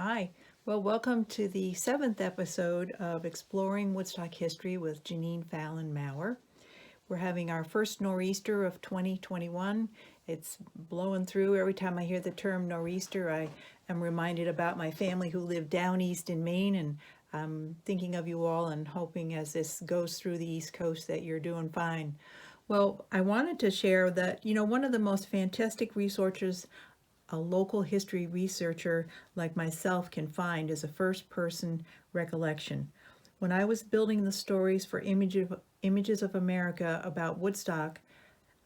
Hi. Well, welcome to the 7th episode of Exploring Woodstock History with Janine Fallon Mower. We're having our first nor'easter of 2021. It's blowing through. Every time I hear the term nor'easter, I am reminded about my family who live down east in Maine, and I'm thinking of you all and hoping as this goes through the East Coast that you're doing fine. Well, I wanted to share that, one of the most fantastic resources a local history researcher like myself can find is a first-person recollection. When I was building the stories for Images of America about Woodstock,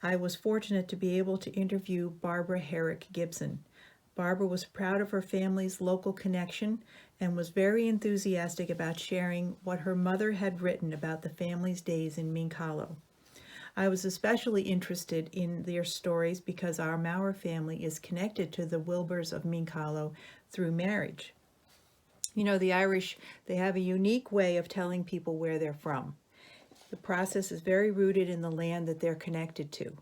I was fortunate to be able to interview Barbara Herrick Gibson. Barbara was proud of her family's local connection and was very enthusiastic about sharing what her mother had written about the family's days in Mink Hollow. I was especially interested in their stories because our Mower family is connected to the Wilbers of Mink Hollow through marriage. The Irish, they have a unique way of telling people where they're from. The process is very rooted in the land that they're connected to.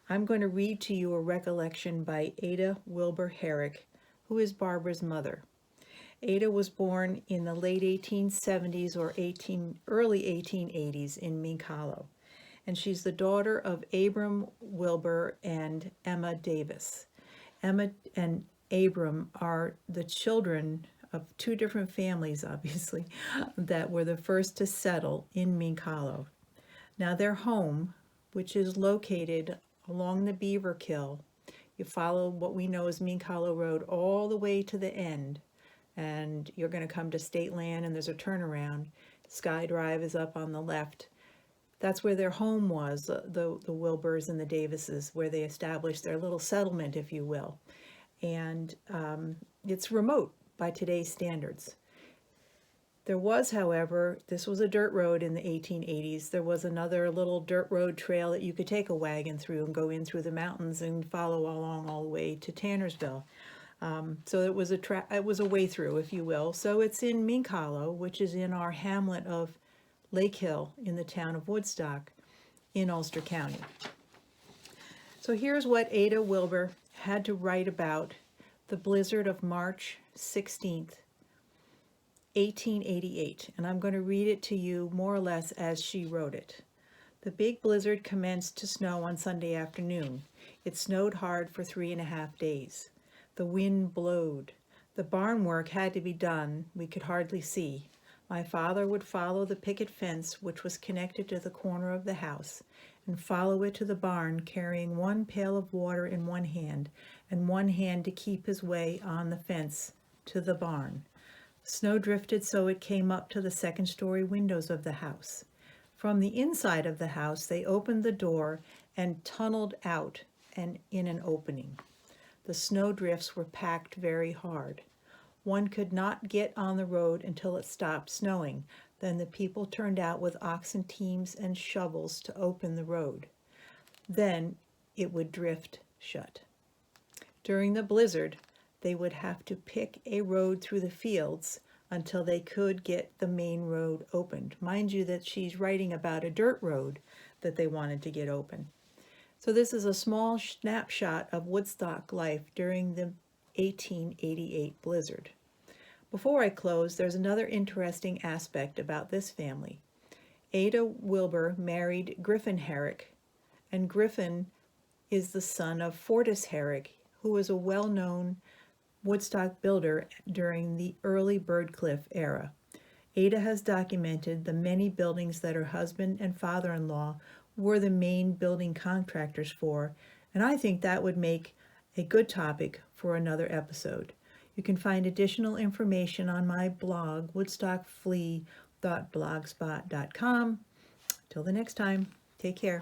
I'm going to read to you a recollection by Ada Wilber Herrick, who is Barbara's mother. Ada was born in the late 1870s or early 1880s in Mink Hollow. And she's the daughter of Abram Wilber and Emma Davis. Emma and Abram are the children of two different families, obviously, that were the first to settle in Mink Hollow. Now their home, which is located along the Beaver Kill, you follow what we know as Mink Hollow Road all the way to the end, and you're going to come to state land and there's a turnaround. Sky Drive is up on the left. That's where their home was, the Wilbers and the Davises, where they established their little settlement, if you will. And it's remote by today's standards. There was, however, this was a dirt road in the 1880s. There was another little dirt road trail that you could take a wagon through and go in through the mountains and follow along all the way to Tannersville. So it was a way through, if you will. So it's in Mink Hollow, which is in our hamlet of Lake Hill in the town of Woodstock in Ulster County. So here's what Ada Wilber had to write about the blizzard of March 16th, 1888, and I'm going to read it to you more or less as she wrote it. The big blizzard commenced to snow on Sunday afternoon. It snowed hard for 3.5 days. The wind blowed. The barn work had to be done. We could hardly see. My father would follow the picket fence, which was connected to the corner of the house, and follow it to the barn, carrying one pail of water in one hand, and one hand to keep his way on the fence to the barn. Snow drifted so it came up to the second-story windows of the house. From the inside of the house, they opened the door and tunneled out and in an opening. The snow drifts were packed very hard. One could not get on the road until it stopped snowing. Then the people turned out with oxen teams and shovels to open the road. Then it would drift shut. During the blizzard, they would have to pick a road through the fields until they could get the main road opened. Mind you that she's writing about a dirt road that they wanted to get open. So this is a small snapshot of Woodstock life during the 1888 blizzard. Before I close, there's another interesting aspect about this family. Ada Wilber married Griffin Herrick, and Griffin is the son of Fortis Herrick, who was a well-known Woodstock builder during the early Birdcliff era. Ada has documented the many buildings that her husband and father-in-law were the main building contractors for, and I think that would make a good topic for another episode. You can find additional information on my blog, woodstockflea.blogspot.com. Till the next time, take care.